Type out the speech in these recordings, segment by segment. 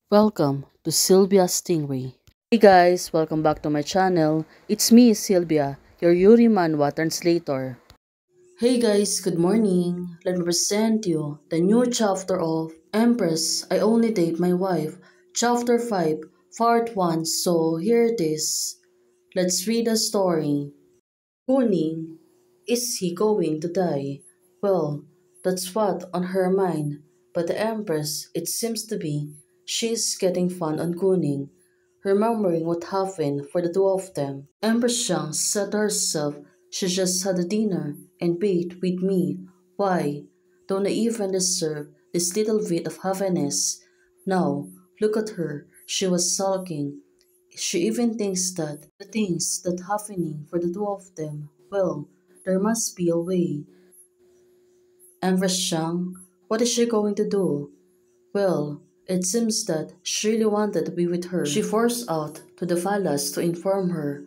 Welcome to Sylvia Stingray. Hey guys, welcome back to my channel. It's me, Sylvia, your Yuri Manhwa translator. Hey guys, good morning. Let me present you the new chapter of Empress, I Only Date My Wife, Chapter 5, Part 1. So here it is. Let's read the story. Kuning, is he going to die? Well, that's what on her mind. But the Empress, it seems to be, she's getting fun on Kuning, remembering what happened for the two of them. Empress Xiang said to herself she just had a dinner and bathed with me. Why? Don't I even deserve this little bit of happiness? Now, look at her. She was sulking. She even thinks that the things that happening for the two of them, well, there must be a way. Empress Shang, what is she going to do? Well, it seems that she really wanted to be with her. She forced out to the palace to inform her,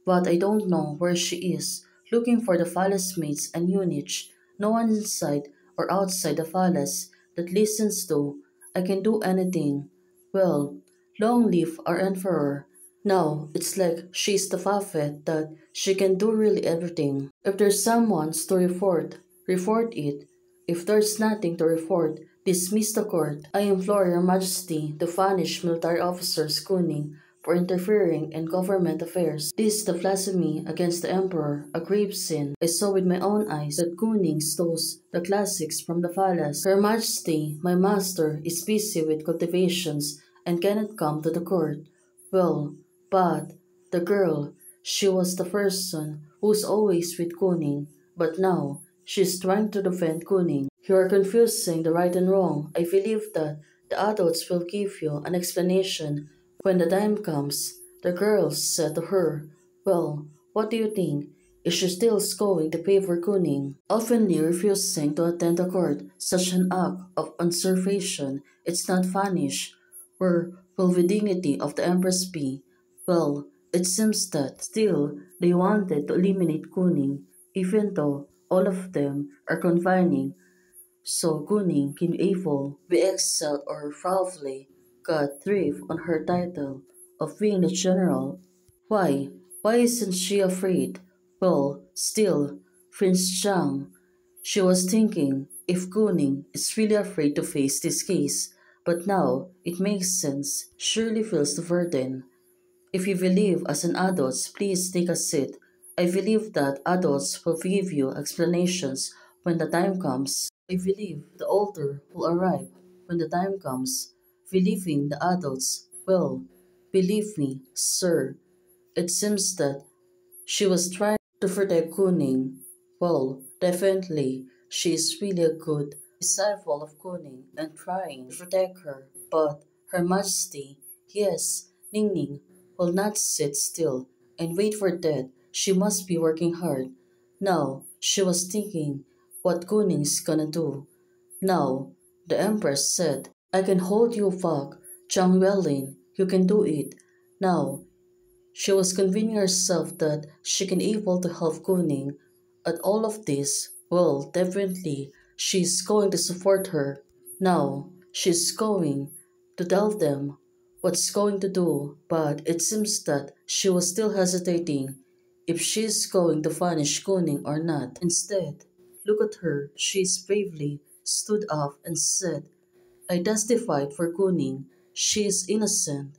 but I don't know where she is, looking for the palace mates and eunuchs. No one inside or outside the palace that listens to, I can do anything. Well, long live our emperor. Now, it's like she's the puppet that she can do really everything. If there's someone to report, report it. If there's nothing to report, dismiss the court. I implore your majesty to punish military officers Kuning for interfering in government affairs. This is the blasphemy against the emperor, a grave sin. I saw with my own eyes that Kuning stole the classics from the palace. Her Majesty, my master, is busy with cultivations and cannot come to the court. Well, but the girl, she was the person who's always with Kuning, but now she's trying to defend Kuning. You are confusing the right and wrong. I believe that the adults will give you an explanation when the time comes. The girl said to her, well, what do you think? Is she still going to favor Kuning? Openly refusing to attend the court, such an act of usurpation, it's not punished. Where will the dignity of the Empress be? Well, it seems that still they wanted to eliminate Kuning, even though all of them are confining, so Kuning can able be exiled or probably got thrive on her title of being the general. Why? Why isn't she afraid? Well, still, Prince Chang. She was thinking if Kuning is really afraid to face this case, but now it makes sense. Surely feels the burden. If you believe as an adult, please take a seat. I believe that adults will give you explanations when the time comes. I believe the older will arrive when the time comes. Believing the adults will. Believe me, sir. It seems that she was trying to protect Kuning. Well, definitely, she is really a good disciple of Kuning and trying to protect her. But Her Majesty, yes, Ningning, will not sit still and wait for death. She must be working hard. Now, she was thinking what Kuning's gonna do. Now, the Empress said, I can hold you back, Zhang Yuelin. You can do it. Now, she was convincing herself that she can able to help Kuning. At all of this, well, definitely, she's going to support her. Now, she's going to tell them what's going to do, but it seems that she was still hesitating if she's going to punish Kuning or not. Instead, look at her, she's bravely stood up and said, I testified for Kuning. She is innocent.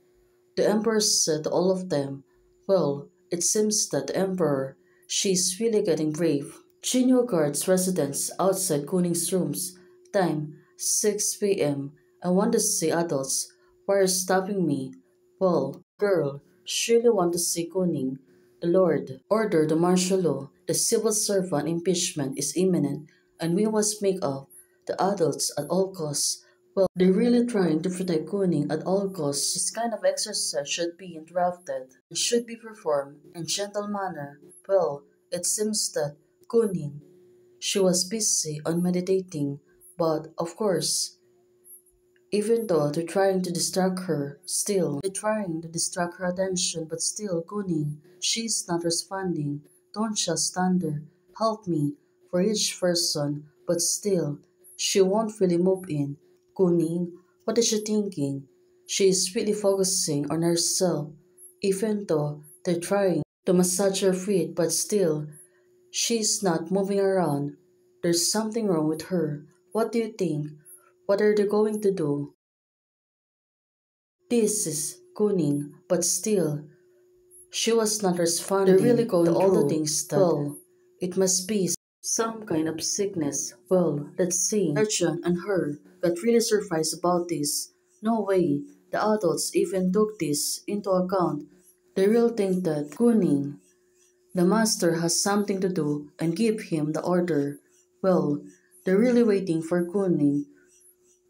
The emperor said to all of them, well, it seems that the emperor, she's really getting brave. Chinyo guards residents outside Kuning's rooms. Time, 6 p.m. I want to see adults. Why are you stopping me? Well, girl, surely want to see Kuning. The Lord, order the martial law. The civil servant impeachment is imminent, and we must make up the adults at all costs. Well, they're really trying to protect Kuning at all costs. This kind of exercise should be interrupted and should be performed in gentle manner. Well, it seems that Kuning, she was busy on meditating, but of course, even though they're trying to distract her, still, they're trying to distract her attention, but still, Kuning, she's not responding. Don't just stand there. Help me for each person, but still, she won't really move in. Kuning, what is she thinking? She is really focusing on herself, even though they're trying to massage her feet, but still, she's not moving around. There's something wrong with her. What do you think? What are they going to do? This is Kuning, but still, she was not responding. They're really going to all the things that, well, it must be some kind of sickness. Well, let's see. Archon and her got really surprised about this. No way, the adults even took this into account. They really think that Kuning, the master, has something to do and give him the order. Well, they're really waiting for Kuning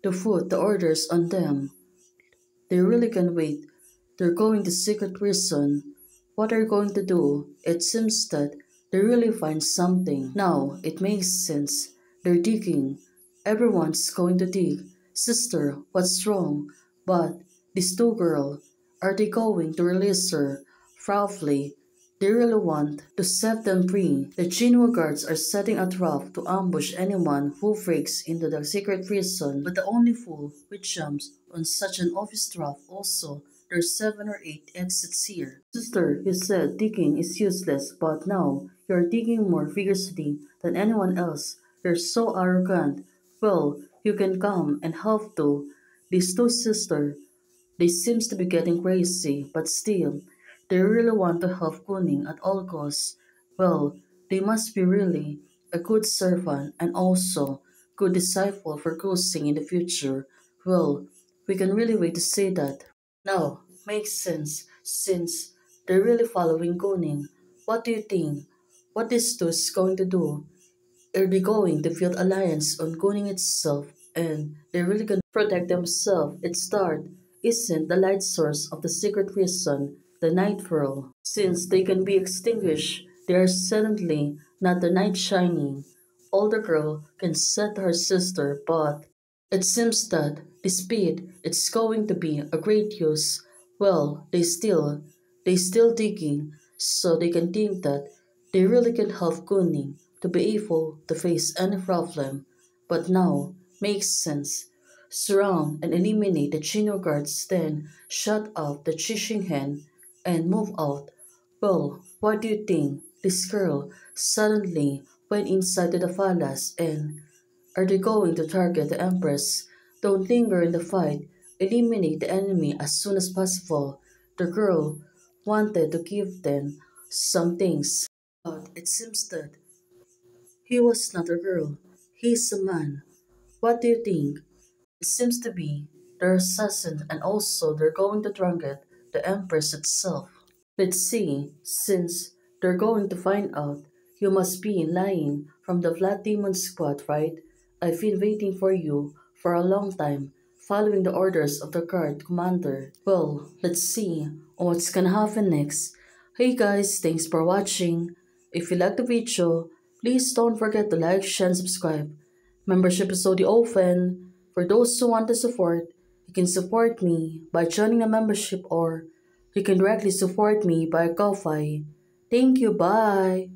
to put the orders on them. They really can wait. They're going to secret prison. What are you going to do? It seems that they really find something. Now, it makes sense. They're digging. Everyone's going to dig. Sister, what's wrong? But these two girls, are they going to release her? Probably. They really want to set them free. The Jinwoo guards are setting a trap to ambush anyone who breaks into the secret prison. But the only fool which jumps on such an obvious trap also. There's 7 or 8 exits here. Sister, you said digging is useless, but now you're digging more vigorously than anyone else. You're so arrogant. Well, you can come and help too. These two sisters, they seems to be getting crazy, but still, they really want to help Kuning at all costs. Well, they must be really a good servant and also good disciple for Kusing in the future. Well, we can really wait to see that. Now, makes sense since they're really following Kuning. What do you think? What these two is going to do? Are they going to build alliance on Kuning itself and they're really going to protect themselves? Its start isn't the light source of the secret prison, the night pearl. Since they can be extinguished, they are suddenly not the night shining. Older girl can set her sister, but it seems that the speed it's going to be a great use. Well, they still digging, so they can think that they really can help Kuning to be able to face any problem. But now, makes sense. Surround and eliminate the Chino guards, then shut off the Chishing Hen and move out. Well, what do you think? This girl suddenly went inside to the palace and are they going to target the Empress? Don't linger in the fight. Eliminate the enemy as soon as possible. The girl wanted to give them some things, but it seems that he was not a girl. He's a man. What do you think? It seems to be their assassin and also they're going to target the Empress itself. Let's see, since they're going to find out, you must be lying from the Blood Demon Squad, right? I've been waiting for you for a long time, following the orders of the guard commander. Well, let's see what's gonna happen next. Hey guys, thanks for watching. If you like the video, please don't forget to like, share, and subscribe. Membership is already open. For those who want to support, you can support me by joining a membership or you can directly support me by Ko-Fi. Thank you, bye!